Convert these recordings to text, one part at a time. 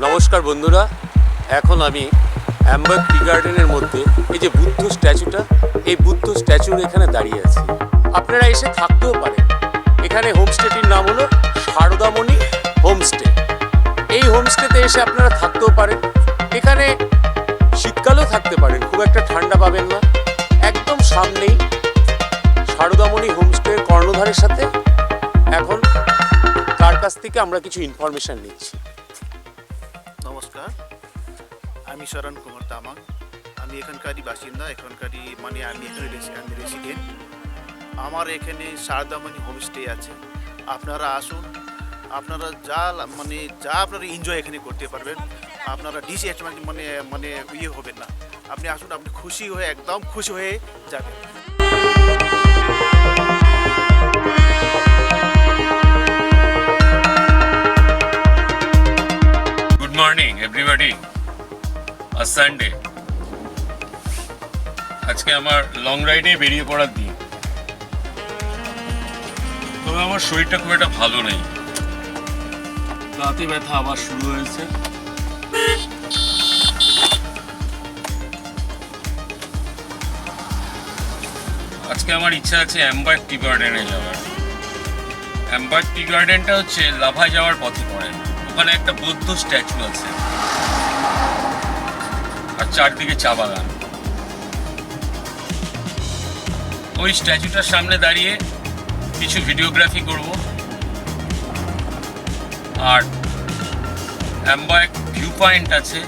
নমস্কার বন্ধুরা, এখন আমি অ্যামবার্গ টি গার্ডেনের মধ্যে এই যে বুদ্ধ স্ট্যাচুটা, এই বুদ্ধ স্ট্যাচুর এখানে দাঁড়িয়ে আছি। আপনারা এসে থাকতেও পারেন। এখানে হোমস্টেটির নাম হলো সারদামণি হোমস্টে। এই হোমস্টেতে এসে আপনারা থাকতেও পারেন। এখানে শীতকালেও থাকতে পারেন, খুব একটা ঠান্ডা পাবেন না। একদম সামনেই সারদামণি হোমস্টের কর্ণধারের সাথে এখন তার কাছ থেকে আমরা কিছু ইনফরমেশন নিচ্ছি। নমস্কার, আমি শরণ কুমার তামাং। আমি এখানকারই বাসিন্দা, এখানকারই আমি এখানে রেসিডেন্ট। আমার এখানে সারদামণি হোমস্টে আছে। আপনারা আসুন, আপনারা যা আপনারা এনজয় এখানে করতে পারবেন। আপনারা ইয়ে হবেন না। আপনি আসুন, আপনি খুশি হয়ে একদম খুশি হয়ে যাবেন। Good morning everybody. আজ সানডে, আজকে আমার লং রাইডে বেরিয়ে পড়ার দিন। তবে আমার শরীরটা খুব একটা ভালো নেই, দাঁতে ব্যথা আবার শুরু হয়েছে। আজকে আমার ইচ্ছা আছে অ্যামবার্গ টি গার্ডেনে যাওয়ার। অ্যামবার্গ টি গার্ডেনটা হচ্ছে লাভা যাওয়ার পথে পড়ে। ওখানে একটা বৌদ্ধ স্ট্যাচু আছে আর চারদিকে চা বাগান। ওই স্ট্যাচুটার সামনে দাঁড়িয়ে কিছু ভিডিওগ্রাফি করব, আর অ্যামবার্গ ভিউ পয়েন্ট আছে,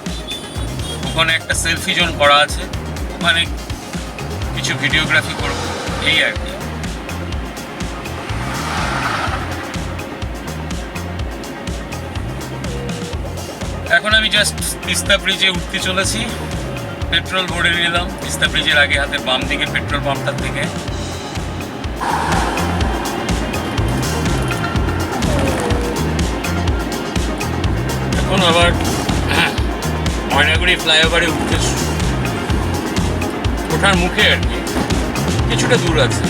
ওখানে একটা সেলফি জোন করা আছে, ওখানে কিছু ভিডিওগ্রাফি করব, এই আর কি। এখন আমি জাস্ট তিস্তা ব্রিজে উঠতে চলেছি। পেট্রোল ভরে নিলাম তিস্তা ব্রিজের আগে হাতের বাম দিকে পেট্রোল পাম্পটার থেকে। এখন আবার ময়নাগুড়ি ফ্লাইওভারে ওঠার মুখে আর কি, কিছুটা দূর আছে।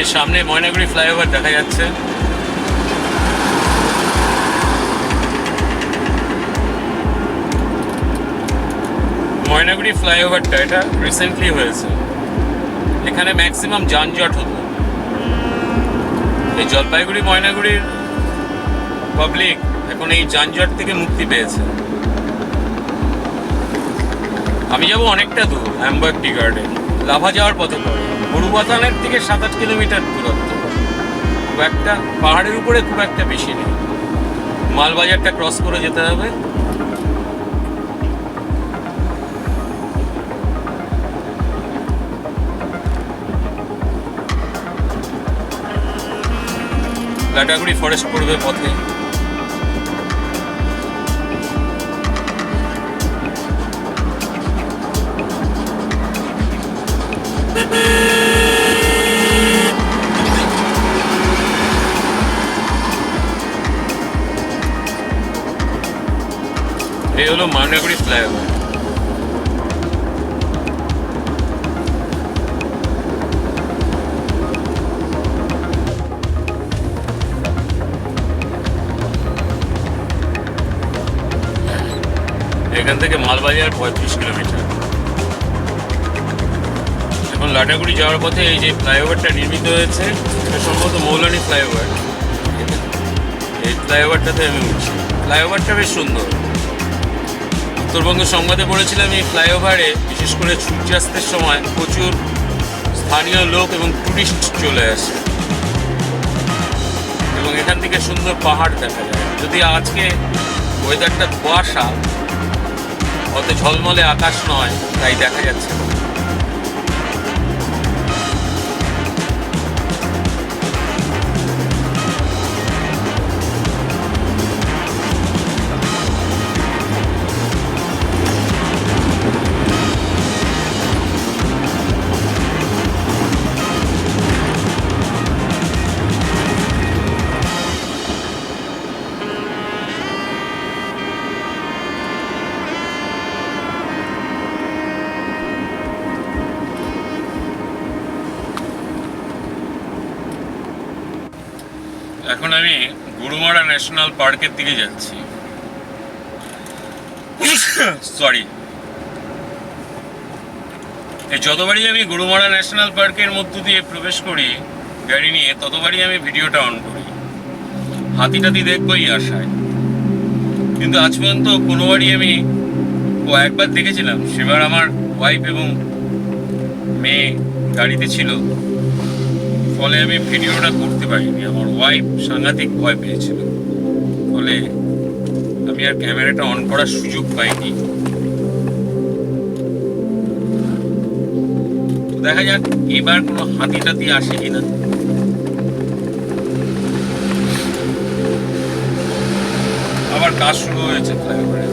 এই সামনে ময়নাগুড়ি ফ্লাইওভার দেখা যাচ্ছে। ময়নাগুড়ি ফ্লাইওভারটা এটা রিসেন্টলি হয়েছে। এখানে ম্যাক্সিমাম যানজট হতো। এই জলপাইগুড়ি ময়নাগুড়ির পাবলিক এখন এই যানজট থেকে মুক্তি পেয়েছে। আমি যাব অনেকটা দূর, অ্যামবার্গ টি গার্ডেন লাভা যাওয়ার পথে পড়ে। বড়ুবাথানের থেকে 7-8 কিলোমিটার দূরত্ব। খুব একটা পাহাড়ের উপরে খুব একটা বেশি নেই। মালবাজারটা ক্রস করে যেতে হবে। লাটাগুড়ি ফরেস্ট পড়বে পথে। এই হলো ময়নাগুড়ি ফ্লাইওভার। এখান থেকে মালবাজার 35 কিলোমিটার। এখন লাটাগুড়ি যাওয়ার পথে এই যে ফ্লাইওভারটা নির্মিত হয়েছে, এটা সম্ভবত মৌলানি ফ্লাইওভার। এই ফ্লাইওভারটাতে আমি উঠছি। ফ্লাইওভারটা বেশ সুন্দর। উত্তরবঙ্গ সংবাদে পড়েছিলাম এই ফ্লাইওভারে বিশেষ করে সূর্যাস্তের সময় প্রচুর স্থানীয় লোক এবং টুরিস্ট চলে আসে, এবং এখান থেকে সুন্দর পাহাড় দেখা যায়। যদি আজকে ওয়েদারটা কুয়াশা, অত ঝলমলে আকাশ নয়, তাই দেখা যাচ্ছে না। এখন আমি গরুমারা ন্যাশনাল পার্কের দিকে যাচ্ছি। সরি, এই যতবারই আমি গরুমারা ন্যাশনাল পার্কের মধ্য দিয়ে প্রবেশ করি গাড়ি নিয়ে, ততবারই আমি ভিডিওটা অন করি, হাতি টাতি দেখবোই আশায়। কিন্তু আজ পর্যন্ত কোনোবারই আমি একবার দেখেছিলাম, সেবার আমার ওয়াইফ এবং মেয়ে গাড়িতে ছিল, ফলে আমি ভিডিওটা করতে পারিনি। আমার ওয়াইফ সাংঘাতিক ভয় পেয়েছিল, ফলে আমি আর ক্যামেরাটা অন করার সুযোগ পাইনি। তো দেখা যাক এবার কোনো হাতি টাতি আসে কিনা। আবার কাজ শুরু হয়েছে ফ্লাইওভারে।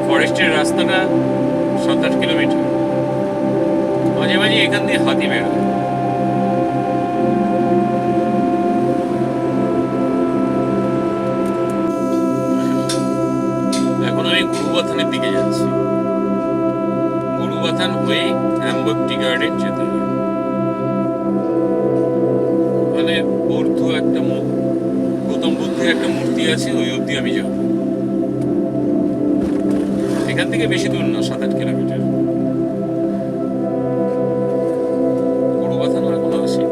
ফরেস্টের রাস্তাটা 7-8 কিলোমিটার, মাঝে মাঝে এখান দিয়ে হাতি বেরোয়। এখন আমি গুরুবাথানের দিকে যাচ্ছি। গুরুবাথান হয়ে হ্যামবার্গ টি গার্ডেন যেতে হবে। ওখানে বৌদ্ধ একটা গৌতম বুদ্ধের একটা মূর্তি আছে, ওই অবধি আমি যাব। এখান থেকে বেশি দূর না, 7-8 কিলোমিটার। গরুবাথানও এখনো আসি।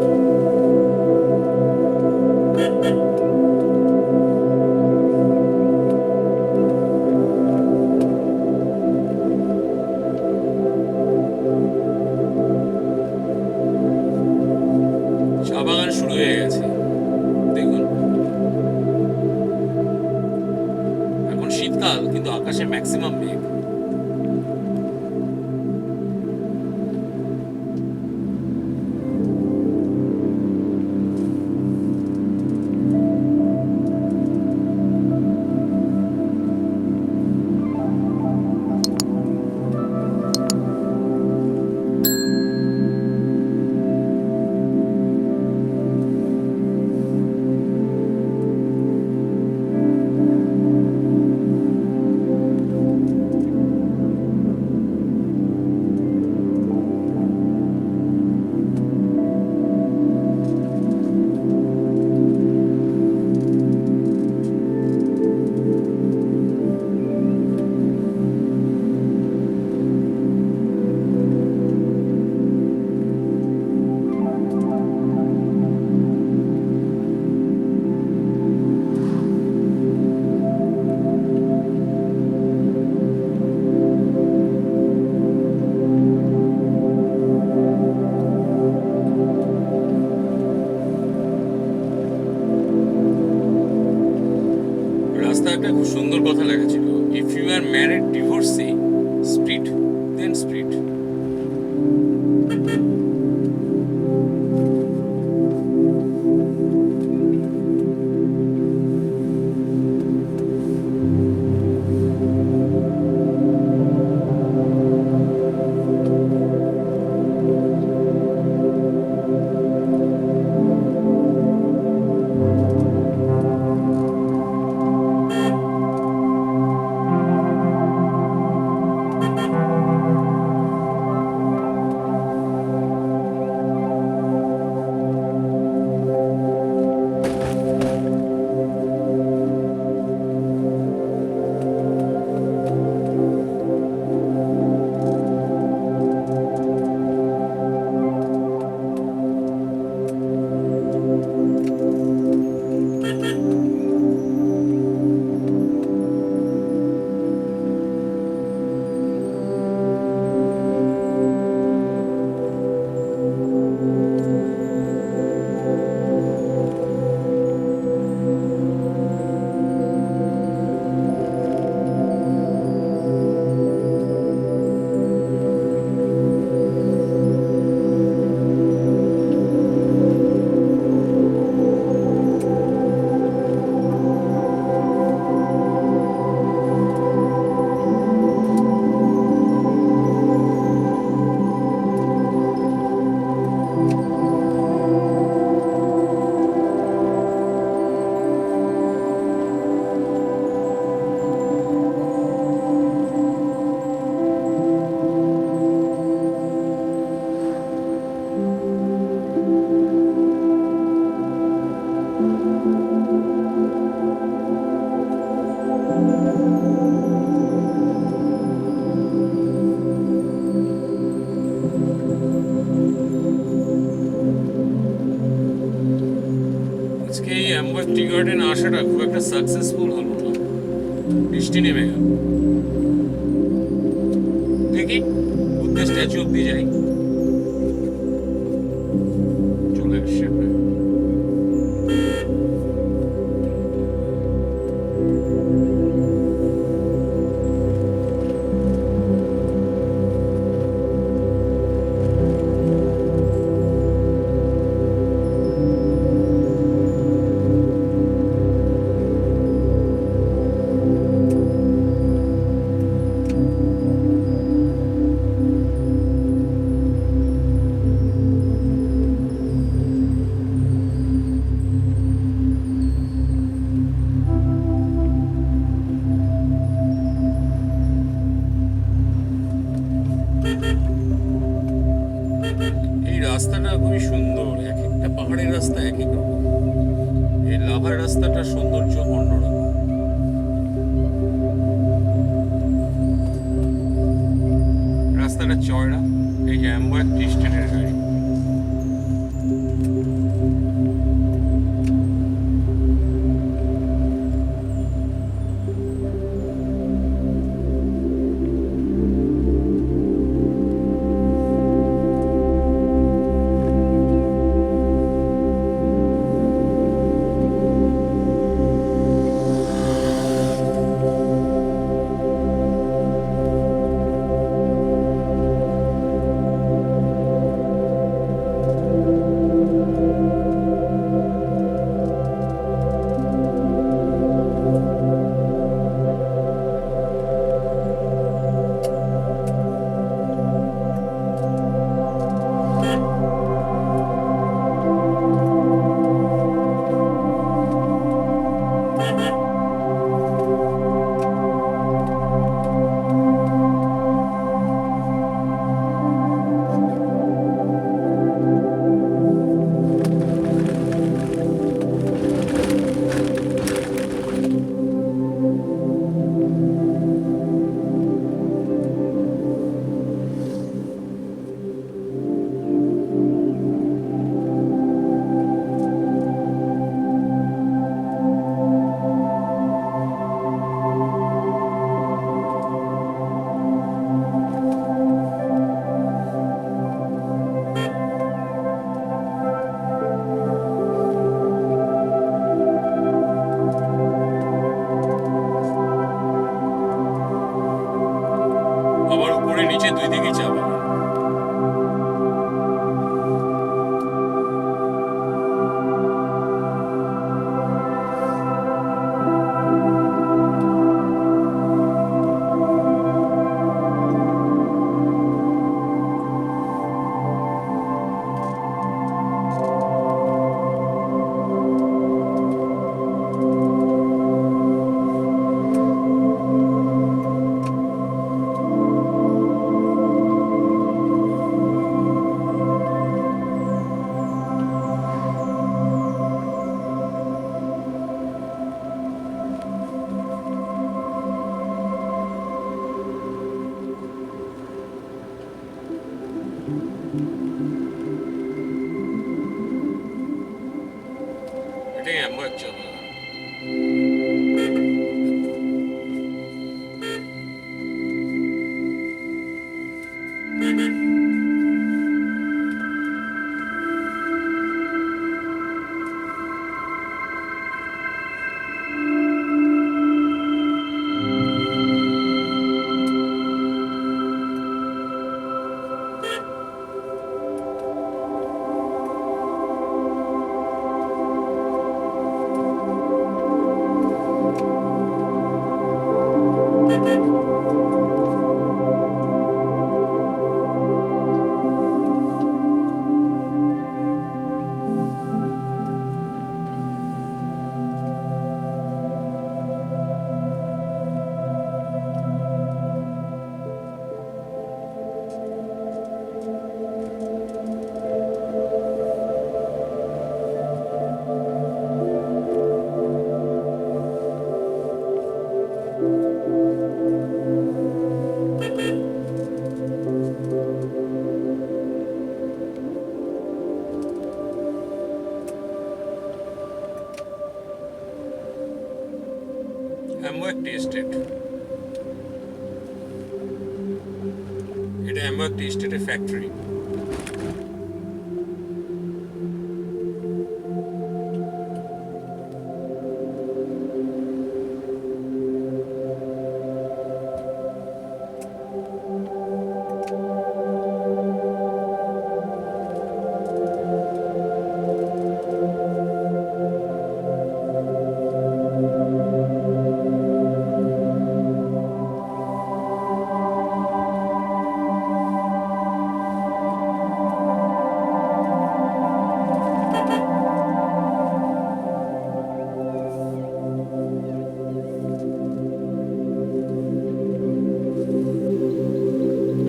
চা বাগান শুরু হয়ে গেছে, দেখুন। এখন শীতকাল, কিন্তু আকাশে ম্যাক্সিমাম মেঘ। রাস্তা একটা খুব সুন্দর কথা লেখা ছিল, if you are married divorcee split then split. Successful হলো না, বৃষ্টি নেমে গেল। দেখি বুদ্ধের স্ট্যাচু অব্দি যাই। চলে আসছে প্রায়। এই রাস্তাটা খুবই সুন্দর, এক একটা পাহাড়ের রাস্তা এক এক রকম। এই লাভার রাস্তাটার সৌন্দর্য অন্যরকম। রাস্তাটা চওড়া। এই যে অ্যাম্বাক টি স্টেটের গাড়ি। আবার উপরে নিচে দুই দিকে চা বাগান। এটাই অ্যাম্বাক চা বাগান। এটা অ্যাম্বার্গ টি এস্টেটের ফ্যাক্টরি।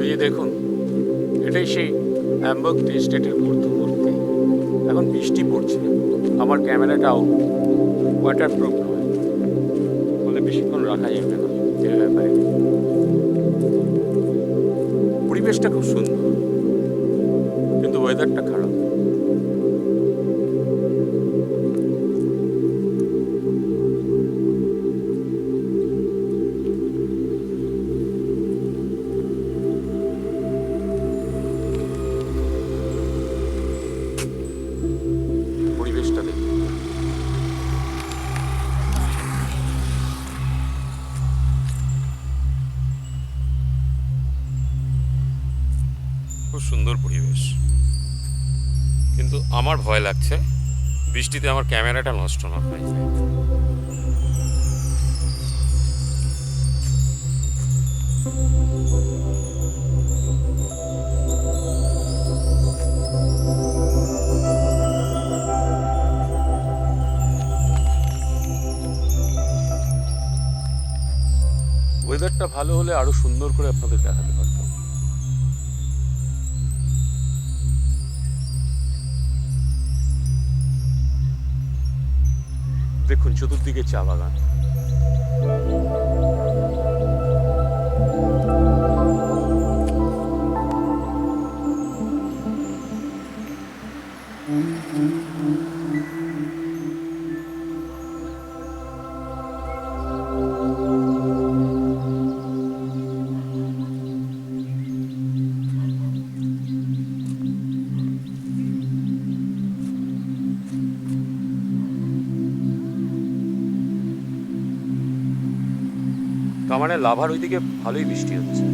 এই যে দেখুন, এটাই সেই অ্যাম্বার্গ টি এস্টেটের মূর্তি। এখন বৃষ্টি পড়ছে, আমার ক্যামেরাটাও ওয়াটারপ্রুফ নয়, বলে বেশিক্ষণ রাখা যাবে না এর ব্যাপারে। পরিবেশটা খুব সুন্দর, কিন্তু ওয়েদারটা খারাপ। পরিবেশটা দেখুন, খুব সুন্দর পরিবেশ, কিন্তু আমার ভয় লাগছে বৃষ্টিতে আমার ক্যামেরাটা নষ্ট না হয়ে যায়। ওয়েদারটা ভালো হলে আরো সুন্দর করে আপনাদের দেখাতে পারতাম। দেখুন চতুর্দিকে চা বাগান। কামানের লাভার ওইদিকে ভালোই বৃষ্টি হচ্ছে।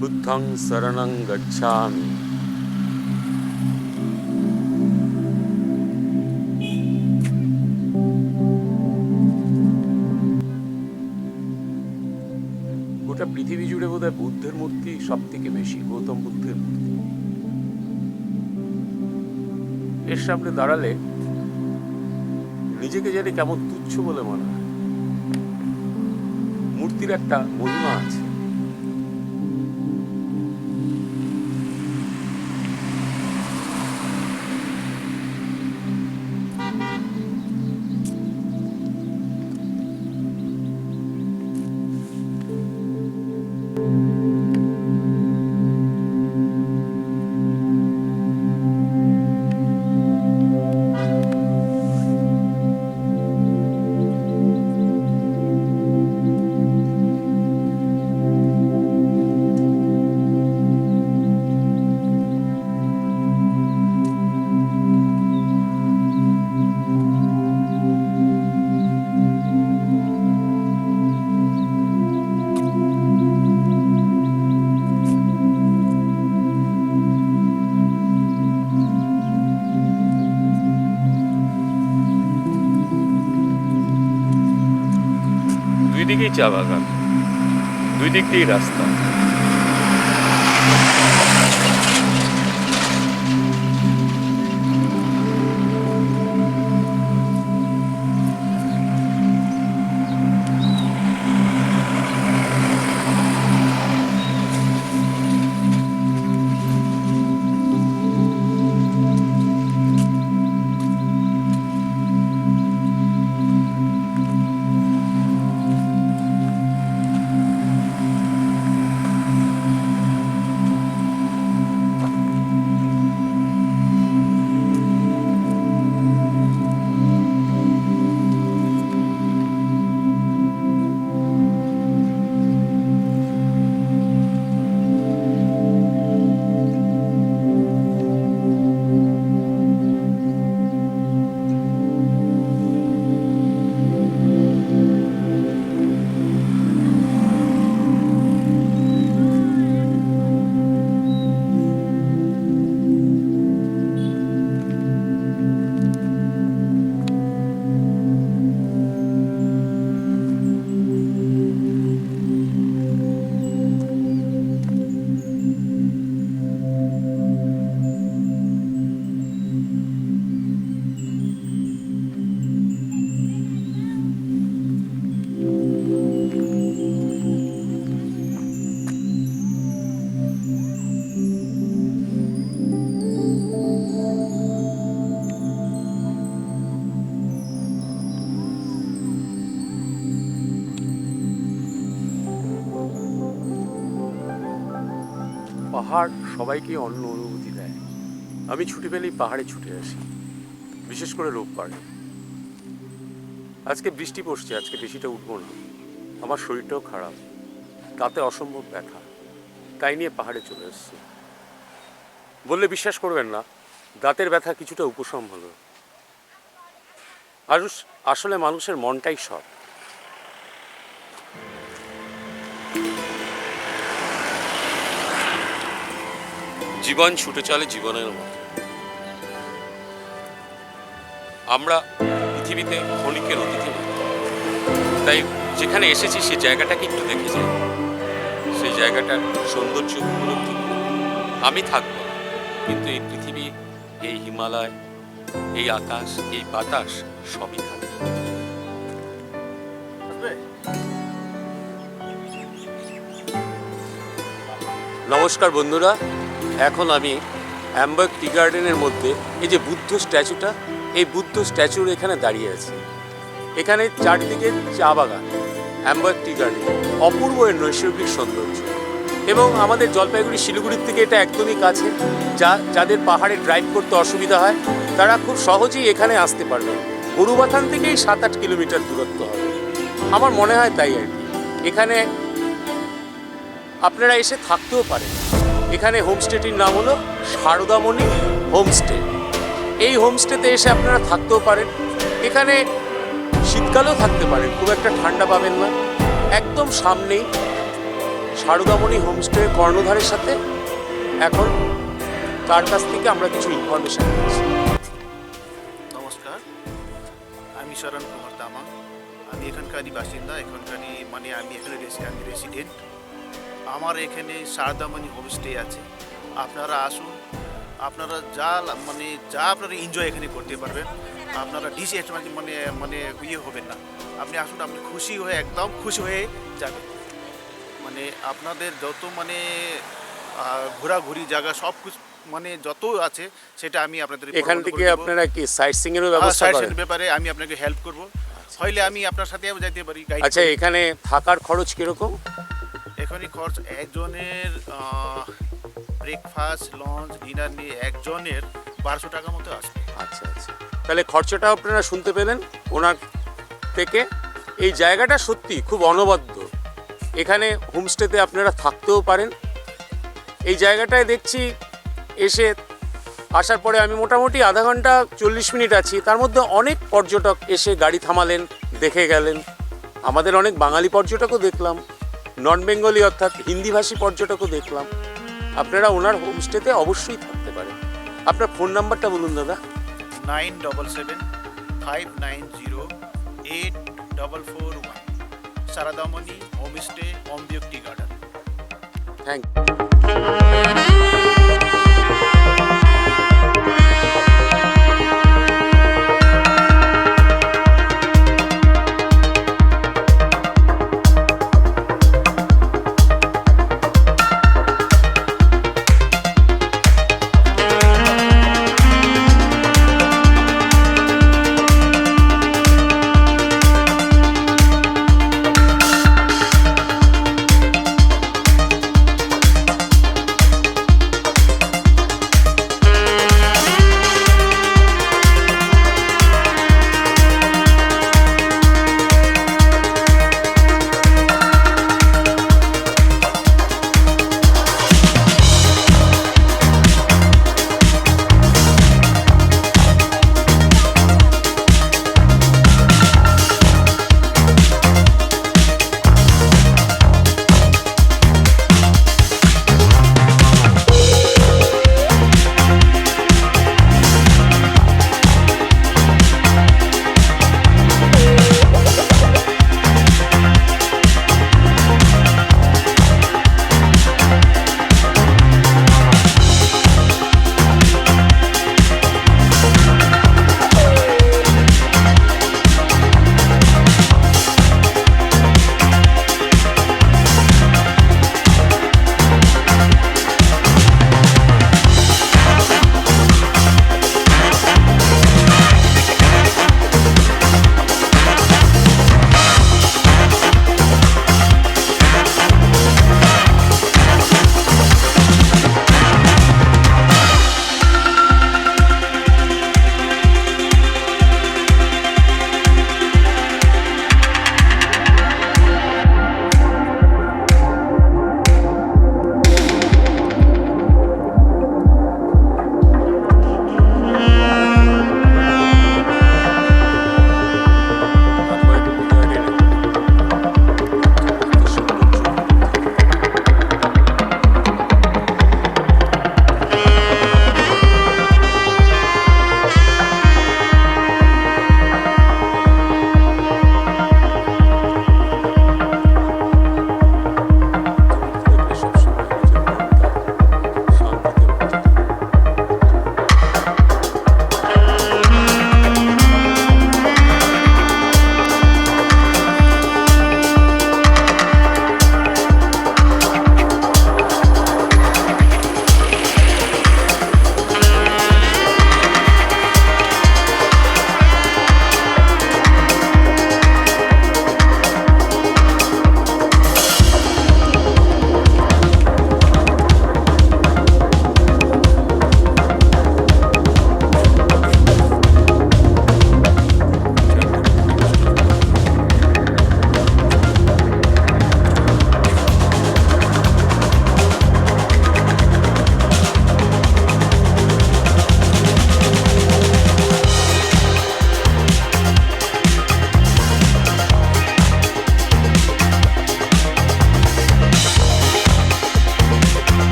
বুদ্ধং শরণং গচ্ছামি। গোটা পৃথিবী জুড়ে বোধহয় বুদ্ধের মূর্তি সব থেকে বেশি, গৌতম বুদ্ধের মূর্তি। এর সামনে দাঁড়ালে নিজেকে জানি কেমন তুচ্ছ বলে মনে হয়। মূর্তির একটা মহিমা আছে। দুই দিকেই চা বাগান, দুই দিক দিয়েই রাস্তা। পাহাড় সবাইকে অন্য অনুভূতি দেয়। আমি ছুটি পেলেই পাহাড়ে ছুটে আসি, বিশেষ করে রোববারে। আজকে বৃষ্টি পড়ছে, আজকে বেশিটা উঠবো না। আমার শরীরটাও খারাপ, তাতে অসম্ভব ব্যথা, তাই নিয়ে পাহাড়ে চলে এসেছি। বললে বিশ্বাস করবেন না, দাঁতের ব্যথা কিছুটা উপশম হলো। আসলে মানুষের মনটাই সব। জীবন ছুটে চলে জীবনের মতো। আমরা পৃথিবীতে ক্ষণিকের অতিথি নই। তাই যেখানে এসেছি সেই জায়গাটাকে একটু দেখে যাই, সেই জায়গাটার সৌন্দর্য উপলব্ধি করি। আমি থাকবো, কিন্তু এই পৃথিবী, এই হিমালয়, এই আকাশ, এই বাতাস সবই থাকবে। নমস্কার বন্ধুরা, এখন আমি অ্যামবার্গ টি গার্ডেনের মধ্যে এই যে বুদ্ধ স্ট্যাচুটা, এই বুদ্ধ স্ট্যাচুর এখানে দাঁড়িয়ে আছি। এখানে চারদিকে চা বাগান, অ্যামবার্গ টি গার্ডেন, অপূর্ব এর নৈসর্গিক সৌন্দর্য। এবং আমাদের জলপাইগুড়ি শিলিগুড়ির থেকে এটা একদমই কাছে। যাদের পাহাড়ে ড্রাইভ করতে অসুবিধা হয় তারা খুব সহজেই এখানে আসতে পারবে। গরুবাথান থেকেই 7-8 কিলোমিটার দূরত্ব হবে, আমার মনে হয় তাই আর কি। এখানে আপনারা এসে থাকতেও পারেন। এখানে হোমস্টেটির নাম হলো সারদামণি হোমস্টে। এই হোমস্টেতে এসে আপনারা থাকতেও পারেন। এখানে শীতকালেও থাকতে পারেন, খুব একটা ঠান্ডা পাবেন না। একদম সামনেই সারদামণি হোমস্টে কর্ণধারের সাথে এখন তার কাছ থেকে আমরা কিছু ইনফরমেশন নিচ্ছি। নমস্কার, আমি শরণ কুমার তামাং। আমি এখানকারই বাসিন্দা, আমি এখানে রেসিডেন্ট। আমার এখানে সারদামণি হোমস্টে আছে। আপনারা আসুন, আপনারা যা আপনারা এনজয় এখানে করতে পারবেন। আপনারা ইয়ে হবেন না। আপনি আসুন, আপনি একদম খুশি হয়ে যাবেন। আপনাদের যত ঘোরাঘুরি জায়গা সব কিছু যত আছে সেটা আমি আপনাদের এখান থেকে আপনারা কি সাইট সিইং এর ব্যবস্থা করেন? ব্যাপারে আমি আপনাকে হেল্প করব। হইলে আমি আপনার সাথে যাইতে পারি। আচ্ছা, এখানে থাকার খরচ কিরকম? এখানে খরচ একজনের ব্রেকফাস্ট, লঞ্চ, ডিনার নিয়ে একজনের 1200 টাকা মতো আসবে। আচ্ছা আচ্ছা, তাহলে খরচাটা আপনারা শুনতে পেলেন ওনার থেকে। এই জায়গাটা সত্যি খুব অনবদ্য। এখানে হোমস্টেতে আপনারা থাকতেও পারেন। এই জায়গাটায় দেখছি আসার পরে আমি মোটামুটি আধা ঘন্টা 40 মিনিট আছি। তার মধ্যে অনেক পর্যটক এসে গাড়ি থামালেন, দেখে গেলেন। আমাদের অনেক বাঙালি পর্যটকও দেখলাম, নন বেঙ্গলি অর্থাৎ হিন্দিভাষী পর্যটকও দেখলাম। আপনারা ওনার হোমস্টেতে অবশ্যই থাকতে পারেন। আপনার ফোন নাম্বারটা বলুন দাদা। 9777508441, সারদামণি হোমস্টে, অ্যামবার্গ টি গার্ডেন। Thank you.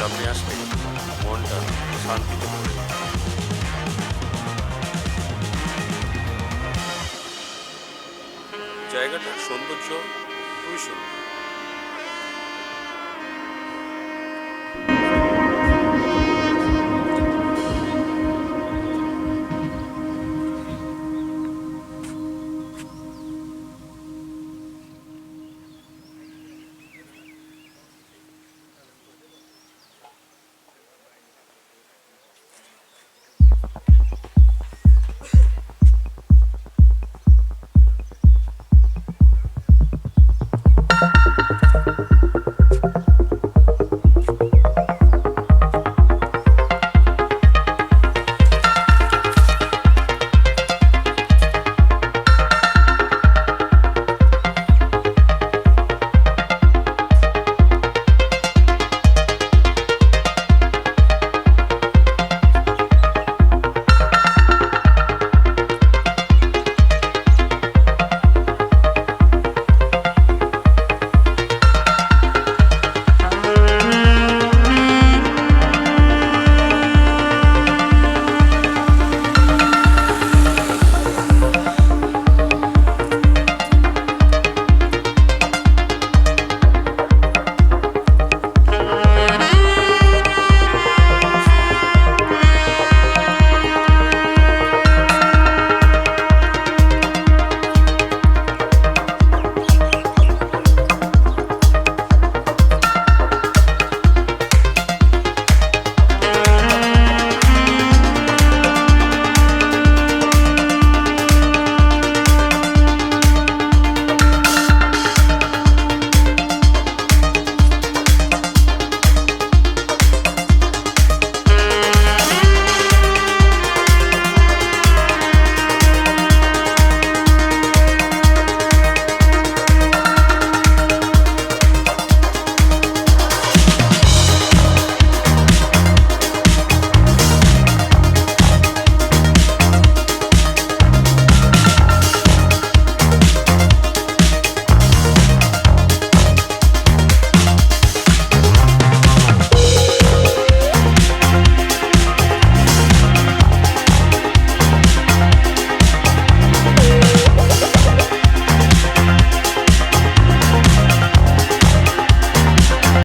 সামনে আসলে মনটা শান্তিতে ভরে যায়। জায়গাটার সৌন্দর্য খুবই সুন্দর।